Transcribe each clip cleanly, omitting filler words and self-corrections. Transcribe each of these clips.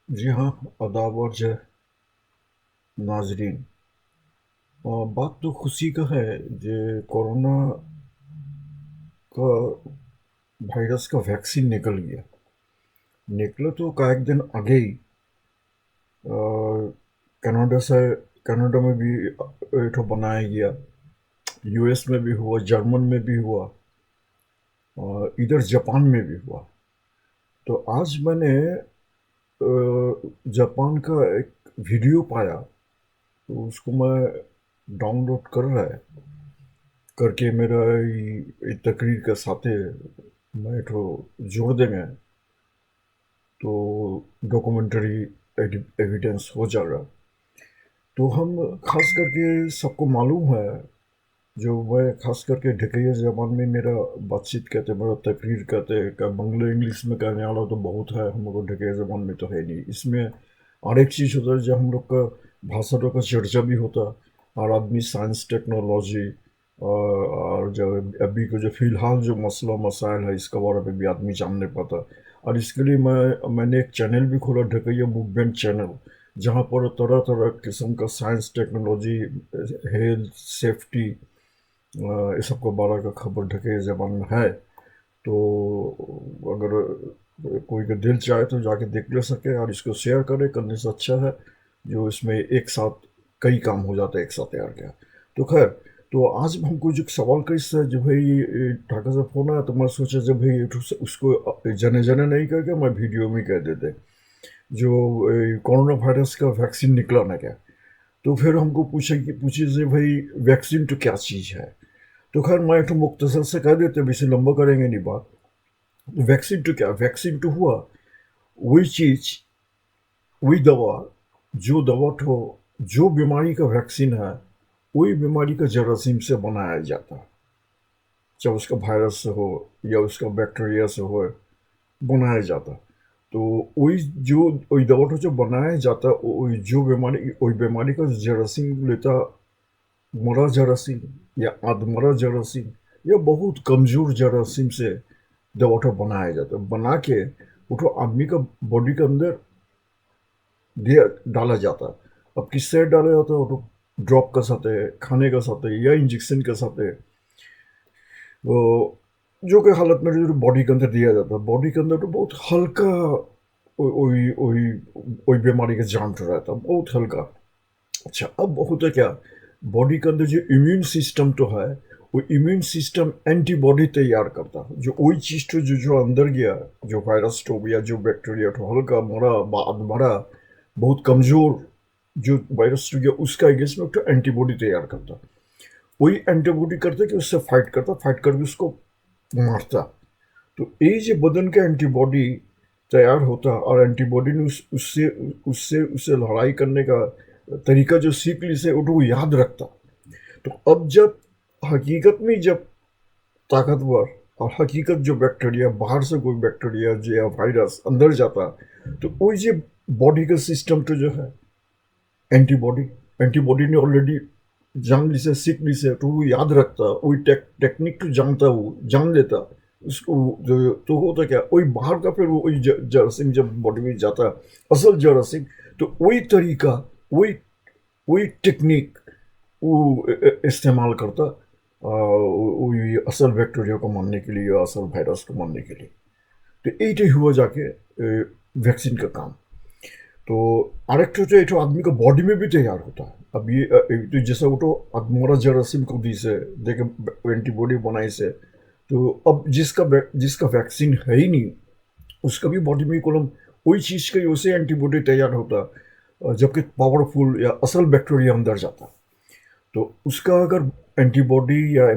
जी हाँ, आदाब और नाजरीन। बात तो खुशी का है जे कोरोना का वायरस का वैक्सीन निकल गया। निकला तो एक दिन आगे ही कनाडा से कनाडा में भी एक ठो बनाया गया। यूएस में भी हुआ, जर्मन में भी हुआ और इधर जापान में भी हुआ। तो आज मैंने जापान का एक वीडियो पाया, तो उसको मैं डाउनलोड कर रहा है करके मेरा ये तकरीर के साथे मैं तो जोड़ देंगे तो डॉक्यूमेंट्री एविडेंस हो जाएगा। तो हम खास करके सबको मालूम है, जो मैं खास करके ढकेया जबान में मेरा बातचीत कहते मेरा तकरीर कहते का बंगला इंग्लिश में कहने वाला तो बहुत है, हम लोग ढकेया जबान में तो है नहीं। इसमें और एक चीज़ होता है जब हम लोग का भाषाओं का चर्चा भी होता, और आदमी साइंस टेक्नोलॉजी और जो अभी को जो फिलहाल जो मसला मसाइल है इसके बारे में भी आदमी जान नहीं पाता। और इसके लिए मैंने एक चैनल भी खोला, ढकैया मूवमेंट चैनल, जहाँ पर तरह तरह किस्म का साइंस टेक्नोलॉजी, हेल्थ, सेफ्टी, ये सब को बारे का खबर ढके ज़बान में है। तो अगर कोई का दिल चाहे तो जाके देख ले सके और इसको शेयर करे, करने से अच्छा है जो इसमें एक साथ कई काम हो जाते हैं एक साथ यार क्या। तो खैर, तो आज हमको जो सवाल का इससे जो भाई ढाका से फोन आया, तो मैं सोचा जब भाई उसको जने जने नहीं करके मैं वीडियो में कह देते जो कोरोना वायरस का वैक्सीन निकला ना क्या। तो फिर हमको पूछे से भाई वैक्सीन तो क्या चीज़ है। तो खैर मैं एक मुख्तसर से कह देते, वैसे लंबा करेंगे नहीं बात। वैक्सीन तो क्या, वैक्सीन तो हुआ वही चीज, वही दवा, जो दवा तो जो बीमारी का वैक्सीन है वही बीमारी का जरासीम से बनाया जाता है, चाहे उसका वायरस से हो या उसका बैक्टीरिया से हो, बनाया जाता। तो वही जो वही दवा तो जो बनाया जाता, वही जो बीमारी वही बीमारी का जरासीम लेता, मरा जरासीम या अधमरा जरासीम या बहुत कमजोर जरासीम से दवा तो बनाया जाता है। बना के वो तो आदमी का बॉडी के अंदर दिया डाला जाता है। अब किससे डाला जाता है, वो तो ड्रॉप कर सकते हैं, खाने का सकते हैं या इंजेक्शन कर सकते हैं। वो जो कि हालत में जो बॉडी के अंदर दिया जाता है, बॉडी के अंदर तो बहुत हल्का वही वही वही बीमारी का जान तो रहता है, बहुत हल्का। अच्छा, अब होता क्या, बॉडी के अंदर जो इम्यून सिस्टम तो है, वो इम्यून सिस्टम एंटीबॉडी तैयार करता है, जो वही चीज तो जो जो अंदर गया, जो वायरस तो या जो बैक्टीरिया तो हल्का मरा बाद मरा बहुत कमजोर जो वायरस तो गया उसका अगेंस्ट में तो एंटीबॉडी तैयार करता। वही एंटीबॉडी करता कि उससे फाइट करता, फाइट करके उसको मारता। तो ये जो बदन का एंटीबॉडी तैयार होता और एंटीबॉडी ने उससे उससे उससे लड़ाई करने का तरीका जो सीख ली से वो याद रखता। तो अब जब हकीकत में जब ताकतवर और हकीकत जो बैक्टीरिया बाहर से कोई बैक्टीरिया जो या वायरस अंदर जाता, तो वो जो बॉडी का सिस्टम तो जो है एंटीबॉडी, एंटीबॉडी ने ऑलरेडी जान ली से सीख ली से, तो वो याद रखता, वही टेक्निक तो जानता, वो जान लेता उसको। जो तो होता क्या, वही बाहर का फिर वही जरासीम जब बॉडी में जाता असल जरासीम, तो वही तरीका, वही वही टेक्निक वो इस्तेमाल करता वही असल बैक्टीरिया को मारने के लिए, असल वायरस को मारने के लिए। तो यही हुआ जाके वैक्सीन का काम। तो আরেকটা হচ্ছে এটা आदमी का बॉडी में भी तैयार होता है। अब ये तो जैसा वो तो अदमोरा जरासीम को दी से देखे एंटीबॉडी बनाई से, तो अब जिसका वैक्सीन है ही नहीं उसका भी बॉडी में कोलम वही चीज़ का ही उसे एंटीबॉडी तैयार होता, जबकि पावरफुल या असल बैक्टीरिया अंदर जाता। तो उसका अगर एंटीबॉडी या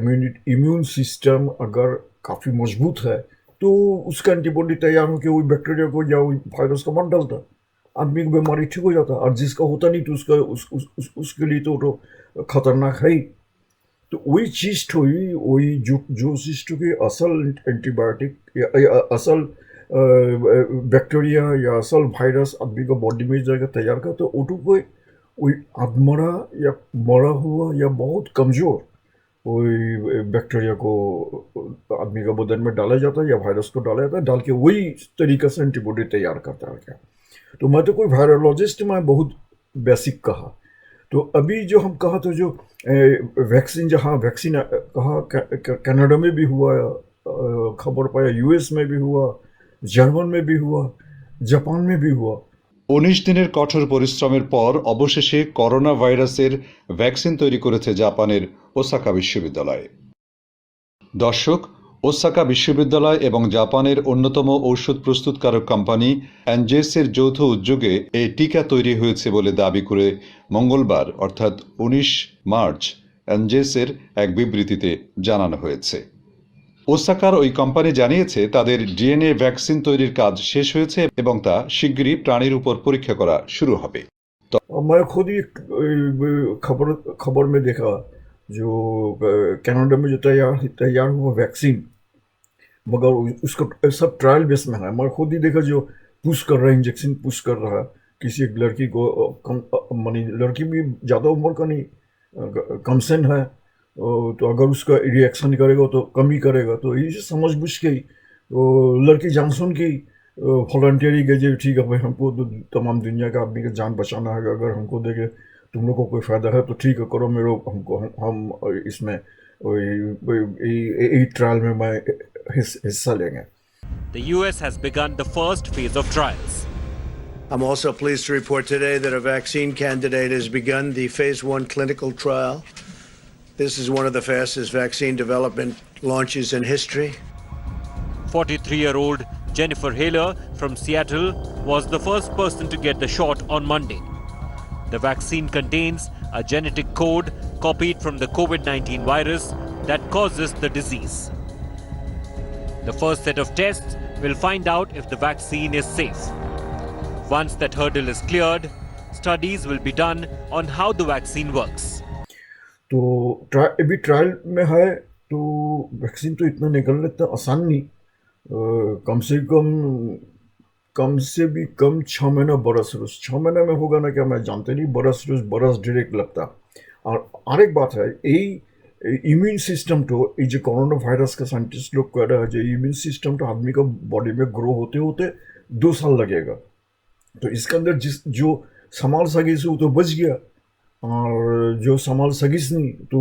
इम्यून सिस्टम अगर काफ़ी मजबूत है, तो उसका एंटीबॉडी तैयार होकर वही बैक्टीरिया को या वही वायरस को मार डालता, आदमी की बीमारी ठीक हो जाता। और जिसका होता नहीं तो उसका उसके लिए तो खतरनाक है ही। तो वही चीज़ तो ही वही जो जो चीज़ तो कि असल एंटीबायोटिक या असल बैक्टीरिया या असल वायरस आदमी का बॉडी में जाएगा तैयार का, तो वो तो कोई वही अधमरा या मरा हुआ या बहुत कमज़ोर वही बैक्टीरिया को आदमी का बदन में डाला जाता है या वायरस को डाला जाता है, डाल के वही तरीके से एंटीबॉडी तैयार करता है क्या। तो मैं तो कोई वायरोलॉजिस्ट, मैं बहुत बेसिक कहा। तो अभी जो हम कहा तो जो वैक्सीन, जहाँ वैक्सीन कहा कनाडा में भी हुआ, खबर पाया यूएस में भी हुआ, जर्मन में भी हुआ, जापान में भी हुआ। 19 দিনের কঠোর পরিশ্রমের পর অবশেষে করোনা ভাইরাসের ভ্যাকসিন তৈরি করেছে জাপানের ওসাকা বিশ্ববিদ্যালয়। দর্শক, ওসাকা বিশ্ববিদ্যালয় এবং জাপানের অন্যতম ঔষধ প্রস্তুতকারক কোম্পানি অ্যানজেসের যৌথ উদ্যোগে এই টিকা তৈরি হয়েছে বলে দাবি করে মঙ্গলবার অর্থাৎ 19 মার্চ অ্যানজেসের এক বিবৃতিতে জানানো হয়েছে। ওসাকার ওই কোম্পানি জানিয়েছে তাদের ডিএনএ ভ্যাকসিন তৈরির কাজ শেষ হয়েছে এবং তা শিগগিরই প্রাণীর উপর পরীক্ষা করা শুরু হবে। और मैं खुद ही खबर खबर में देखा, जो कनाडा में जो तैयार हुआ वैक्सीन, मगर उसका सब ट्रायल बेस में है। मैं खुद ही देखा जो पुश कर रहा है, इंजेक्शन पुश कर रहा है किसी एक लड़की को, मानी लड़की भी ज़्यादा उम्र का नहीं, कमसन है, तो अगर उसका रिएक्शन करेगा तो कम ही करेगा। तो ये समझ बुझ के ही तो लड़की जानसुन की वॉलंटियरी गई जो ठीक है भाई, हमको तो तमाम दुनिया का आदमी का जान बचाना है, अगर हमको देखे तुम लोग को कोई फ़ायदा है तो ठीक है करो, मेरे हमको हम इसमें ट्रायल में मैं हिस्सा लेंगे। The US has begun the first phase of trials. I'm also pleased to report today that a vaccine candidate has begun the phase 1 clinical trial. This is one of the fastest vaccine development launches in history. 43-year-old Jennifer Haler from Seattle was the first person to get the shot on Monday. The vaccine contains a genetic code copied from the COVID-19 virus that causes the disease. The first set of tests will find out if the vaccine is safe. Once that hurdle is cleared, studies will be done on how the vaccine works. तो अभी trial में है, तो vaccine तो इतना निकलना इतना आसान नहीं, कम से भी कम 6 महीना बरस रोज, 6 महीने में होगा ना क्या मैं जानते नहीं, बरस रोज बरस डायरेक्ट लगता। और आरेक बात है, यही इम्यून सिस्टम तो ये जो कोरोना वायरस का साइंटिस्ट लोग कह रहे हैं, जो इम्यून सिस्टम तो आदमी का बॉडी में ग्रो होते होते 2 साल लगेगा। तो इसके अंदर जो संभाल सकीस वो तो बच गया, और जो संभाल सकीस नहीं तो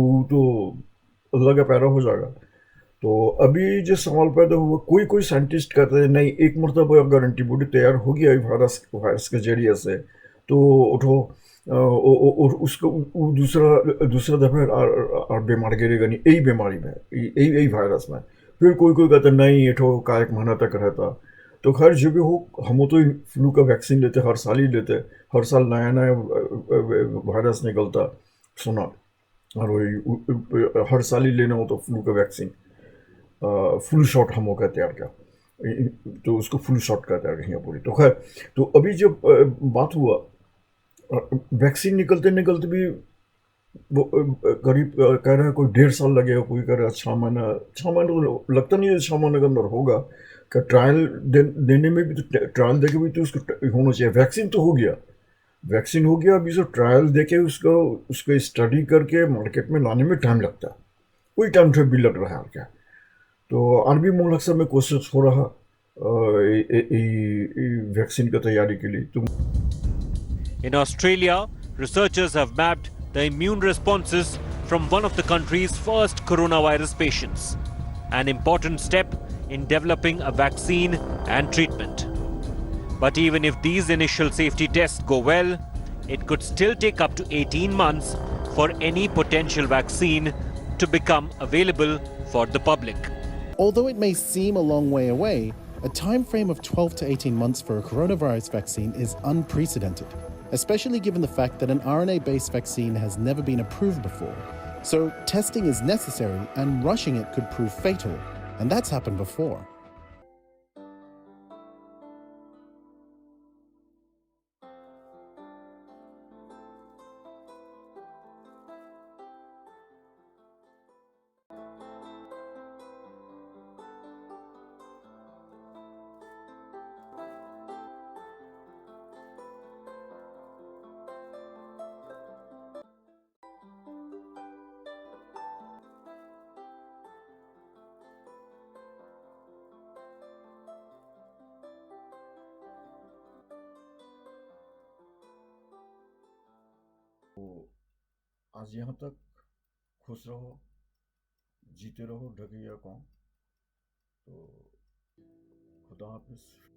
अल्लाह का पैरा हो जाएगा। तो अभी जो सवाल पैदा हुआ, कोई साइंटिस्ट कहते हैं नहीं, एक मरतबा अगर एंटीबॉडी तैयार हो गया वायरस के जरिए से तो उठो और उसको दूसरा दफा और बीमार गिरेगा नहीं, यही बीमारी में, यही वायरस में। फिर कोई कहता नहीं एठो का 1 महीना तक रहता। तो खैर जो भी हो, हम तो फ्लू का वैक्सीन लेते, हर साल ही लेते, हर साल नया वायरस निकलता सुना, और वही हर साल ही लेना हो तो फ्लू का वैक्सीन, फुल शॉट हम कहते तैयार किया, तो उसको फुल शॉट का तैयार किया पूरी। तो खैर, तो अभी जब बात हुआ, वैक्सीन निकलते भी वो करीब कह रहे हैं कोई 1.5 साल लगेगा, कोई कह रहा है 6 महीना। 6 महीना तो लगता नहीं है 6 महीने के अंदर होगा। क्या ट्रायल देने में भी तो, ट्रायल देके भी तो उसको होना चाहिए। वैक्सीन तो हो गया, वैक्सीन हो गया, अभी जो ट्रायल देके उसको स्टडी करके मार्केट में लाने में टाइम लगता है, कोई टाइम भी लग रहा है क्या। तो अरबी मुल्क से में कोशिश हो रहा वैक्सीन की तैयारी के लिए। In Australia, researchers have mapped the immune responses from one of the country's first coronavirus patients, an important step in developing a vaccine and treatment. But even if these initial safety tests go well, it could still take up to 18 months for any potential vaccine to become available for the public. Although it may seem a long way away, a time frame of 12 to 18 months for a coronavirus vaccine is unprecedented, especially given the fact that an RNA-based vaccine has never been approved before. So testing is necessary, and rushing it could prove fatal, and that's happened before. आज यहाँ तक खुश रहो, जीते रहो, ढके या कौन। तो खुदा हाफिज।